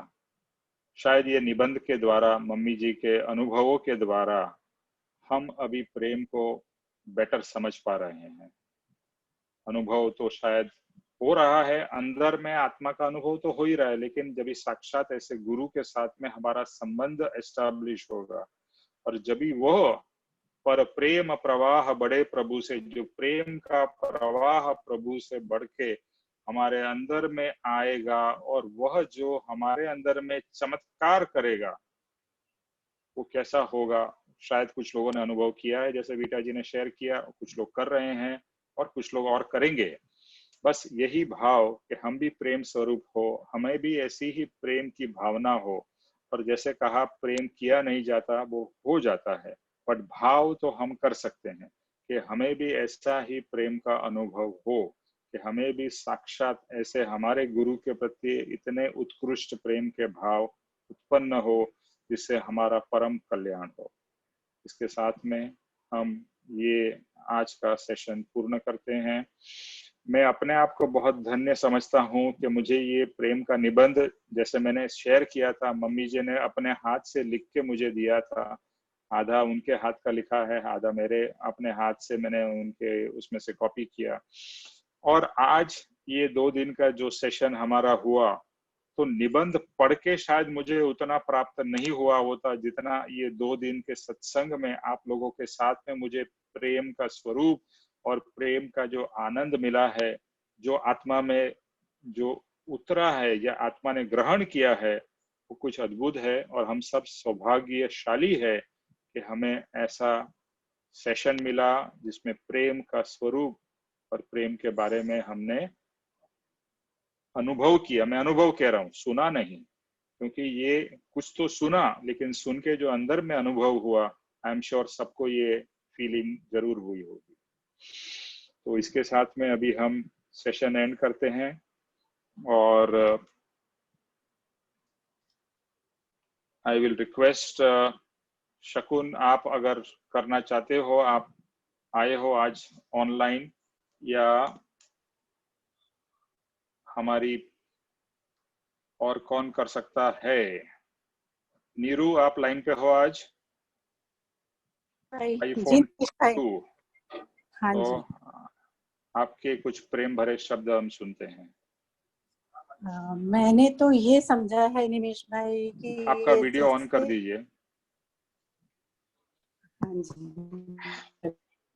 शायद ये निबंध के द्वारा, मम्मी जी के अनुभवों के द्वारा हम अभी प्रेम को बेटर समझ पा रहे हैं। अनुभव तो शायद हो रहा है, अंदर में आत्मा का अनुभव तो हो ही रहा है, लेकिन जब साक्षात ऐसे गुरु के साथ में हमारा संबंध एस्टैब्लिश होगा और जब भी वो पर प्रेम प्रवाह बढ़े प्रभु से, जो प्रेम का प्रवाह प्रभु से बढ़ के हमारे अंदर में आएगा और वह जो हमारे अंदर में चमत्कार करेगा वो कैसा होगा, शायद कुछ लोगों ने अनुभव किया है, जैसे वीटा जी ने शेयर किया, कुछ लोग कर रहे हैं और कुछ लोग और करेंगे। बस यही भाव कि हम भी प्रेम स्वरूप हो, हमें भी ऐसी ही प्रेम की भावना हो। और जैसे कहा, प्रेम किया नहीं जाता, वो हो जाता है, बट भाव तो हम कर सकते हैं कि हमें भी ऐसा ही प्रेम का अनुभव हो, कि हमें भी साक्षात ऐसे हमारे गुरु के प्रति इतने उत्कृष्ट प्रेम के भाव उत्पन्न हो जिससे हमारा परम कल्याण हो। इसके साथ में हम ये आज का सेशन पूर्ण करते हैं। मैं अपने आप को बहुत धन्य समझता हूँ कि मुझे ये प्रेम का निबंध, जैसे मैंने शेयर किया था, मम्मी जी ने अपने हाथ से लिख के मुझे दिया था। आधा उनके हाथ का लिखा है, आधा मेरे अपने हाथ से मैंने उनके उसमें से कॉपी किया। और आज ये 2 दिन का जो सेशन हमारा हुआ, तो निबंध पढ़ के शायद मुझे उतना प्राप्त नहीं हुआ होता जितना ये 2 दिन के सत्संग में आप लोगों के साथ में मुझे प्रेम का स्वरूप और प्रेम का जो आनंद मिला है, जो आत्मा में जो उतरा है या आत्मा ने ग्रहण किया है, वो कुछ अद्भुत है। और हम सब सौभाग्यशाली है कि हमें ऐसा सेशन मिला जिसमें प्रेम का स्वरूप और प्रेम के बारे में हमने अनुभव किया। मैं अनुभव कह रहा हूँ, सुना नहीं, क्योंकि ये कुछ तो सुना, लेकिन सुन के जो अंदर में अनुभव हुआ, आई एम श्योर सबको ये फीलिंग जरूर हुई होगी। तो इसके साथ में अभी हम सेशन एंड करते हैं। और आई विल रिक्वेस्ट शकुन, आप अगर करना चाहते हो, आप आए हो आज ऑनलाइन, या हमारी और कौन कर सकता है? नीरू, आप लाइन पे हो आज? आईफोन 2। हाँ तो जी। आपके कुछ प्रेम भरे शब्द हम सुनते हैं। मैंने तो ये समझा है निमेश भाई कि आपका वीडियो ऑन कर दीजिए। हाँ जी,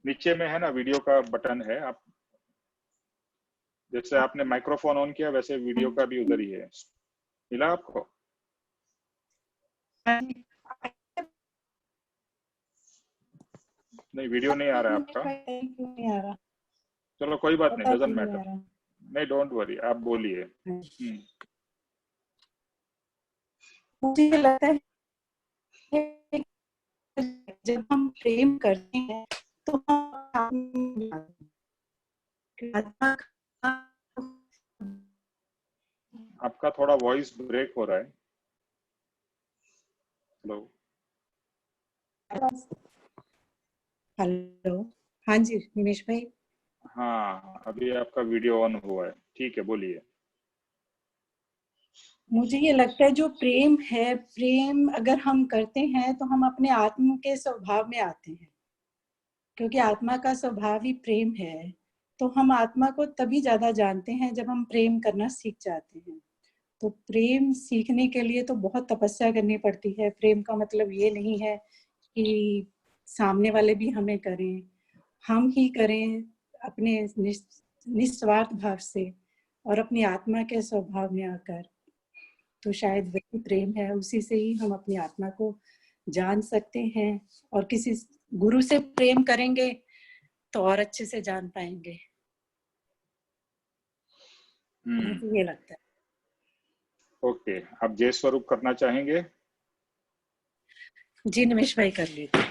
नीचे में है ना वीडियो का बटन है, आप जैसे आपने माइक्रोफोन ऑन किया वैसे वीडियो का भी उधर ही है। मिला आपको? नहीं, वीडियो नहीं आ रहा है आपका। नहीं आ रहा। चलो कोई बात नहीं, डजंट नहीं आ मैटर। रहा। नहीं, डोंट वरी, आप बोलिए। मुझे लगता है जब हम प्रेम करते हैं तो आपका थोड़ा वॉइस ब्रेक हो रहा है। हेलो हेलो, हाँ जी निमेश भाई। हाँ, अभी आपका वीडियो ऑन हुआ है, ठीक है, बोलिए। मुझे ये लगता है जो प्रेम है, प्रेम अगर हम करते हैं तो हम अपने आत्म के स्वभाव में आते हैं, क्योंकि आत्मा का स्वभाव ही प्रेम है। तो हम आत्मा को तभी ज्यादा जानते हैं जब हम प्रेम करना सीख जाते हैं। तो प्रेम सीखने के लिए तो बहुत तपस्या करनी पड़ती है। प्रेम का मतलब ये नहीं है कि सामने वाले भी हमें करें, हम ही करें अपने निस्वार्थ भाव से और अपनी आत्मा के स्वभाव में आकर। तो शायद वही प्रेम है, उसी से ही हम अपनी आत्मा को जान सकते हैं। और किसी गुरु से प्रेम करेंगे तो और अच्छे से जान पाएंगे। मुझे ये लगता है। ओके, आप जय स्वरूप करना चाहेंगे? जी निमेश भाई कर लीजिए,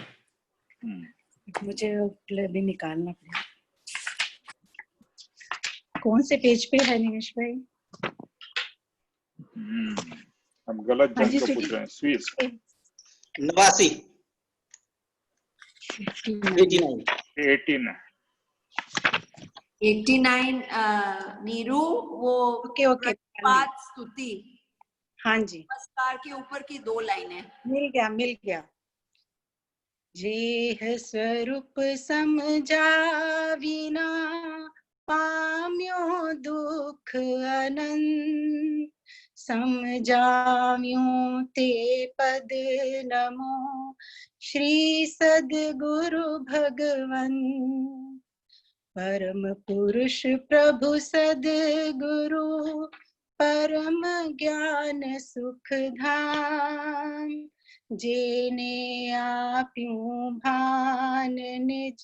मुझे भी निकालना पड़ेगा। कौन से पेज पे है निमेश भाई? हम गलत जन को पूछ रहे हैं। स्वीज 89 89 नीरू, वो ओके पाद स्तुति, हाँ जी, नमस्कार के ऊपर की 2 लाइनें। मिल गया। जेह स्वरूप समझाविना पाम्यो दुख अनंत, समझाव्यो ते पद नमो श्री सद्गुरु भगवन। परम पुरुष प्रभु सद्गुरु परम ज्ञान सुख धाम, जेने आप्यूं भान निज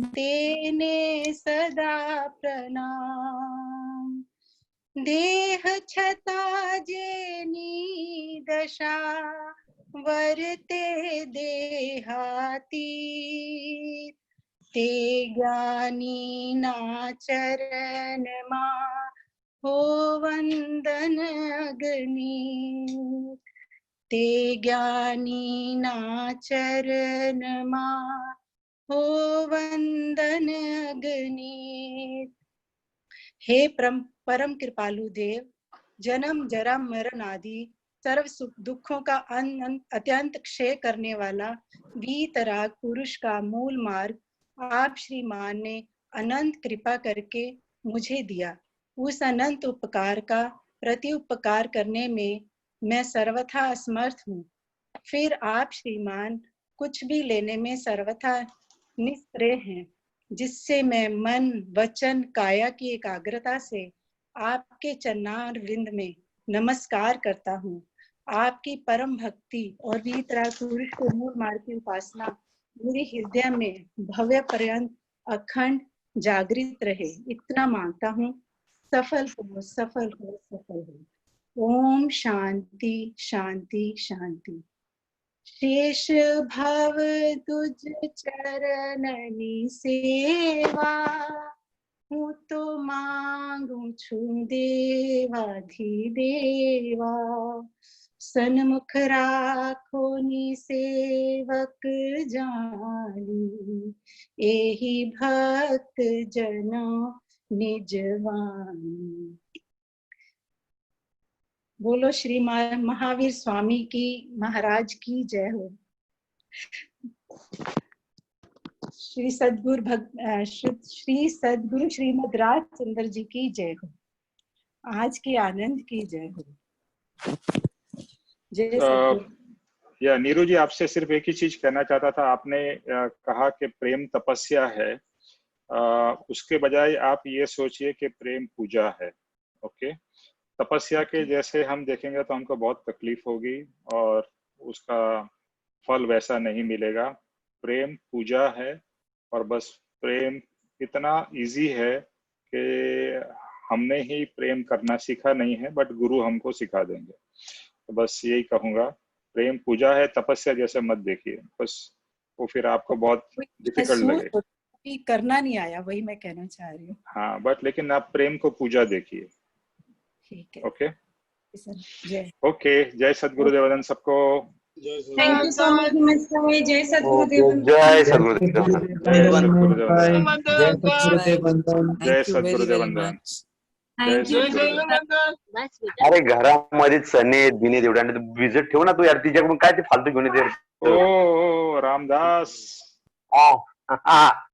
तेने सदा प्रणाम। देह छता जेनी दशा वरते देहाती, ते ज्ञानी ना चरण मा हो वंदन अग्नि। ते ज्ञानी ना चरण मा हो वंदन अग्नि। हे परम कृपालु देव, जन्म जरा मरण आदि सर्व सुख दुखों का अत्यंत क्षय करने वाला वीतराग पुरुष का मूल मार्ग आप श्रीमान ने अनंत कृपा करके मुझे दिया। उस अनंत उपकार का प्रति उपकार करने में मैं सर्वथा असमर्थ हूँ। फिर आप श्रीमान कुछ भी लेने में सर्वथा निष्क्रिय हैं, जिससे मैं मन वचन काया की एकाग्रता से आपके चरणारविंद में नमस्कार करता हूँ। आपकी परम भक्ति और वीतराग पुरुष के मूल मार्ग की उपासना मेरे हृदय में भव्य पर्यंत अखंड जागृत रहे, इतना मांगता हूँ। सफल हो, सफल हो, सफल हो। ओम शांति शांति शांति। शेष भव तुझ चरणनी सेवा, हूँ तो मांगू छू देवाधिदेवा। सन्मुख राखो नि सेवक जानी, एहि भक्त जनों निजवानी। बोलो श्री महावीर स्वामी की महाराज की जय हो। श्री सद्गुरु श्रीमद राजचंद्र जी की जय हो। आज के आनंद की जय हो। या नीरू जी, आपसे सिर्फ एक ही चीज कहना चाहता था। आपने कहा कि प्रेम तपस्या है, उसके बजाय आप ये सोचिए कि प्रेम पूजा है। ओके, तपस्या के जैसे हम देखेंगे तो हमको बहुत तकलीफ होगी और उसका फल वैसा नहीं मिलेगा। प्रेम पूजा है और बस प्रेम इतना इजी है कि हमने ही प्रेम करना सीखा नहीं है, बट गुरु हमको सिखा देंगे। तो बस यही कहूँगा, प्रेम पूजा है, तपस्या जैसे मत देखिए, बस वो फिर आपको बहुत डिफिकल्ट लगे। करना नहीं आया, वही मैं कहना चाह रही हूँ। हाँ, बट लेकिन आप प्रेम को पूजा देखिए। ठीक है। ओके जय। ओके, जय सद्गुरुदेव सबको। थैंक यू सो मच नमस्ते। जय सद्गुरुदेव। जय सद्गुरुदेव। जय सद्गुरुदेव। Thank you. अरे घरामध्ये चणे बिने एवढे आणि विजिट ठेव ना तू यार, तिच्याकडून काय ते फालतू घेऊन येते। ओ रामदास, हा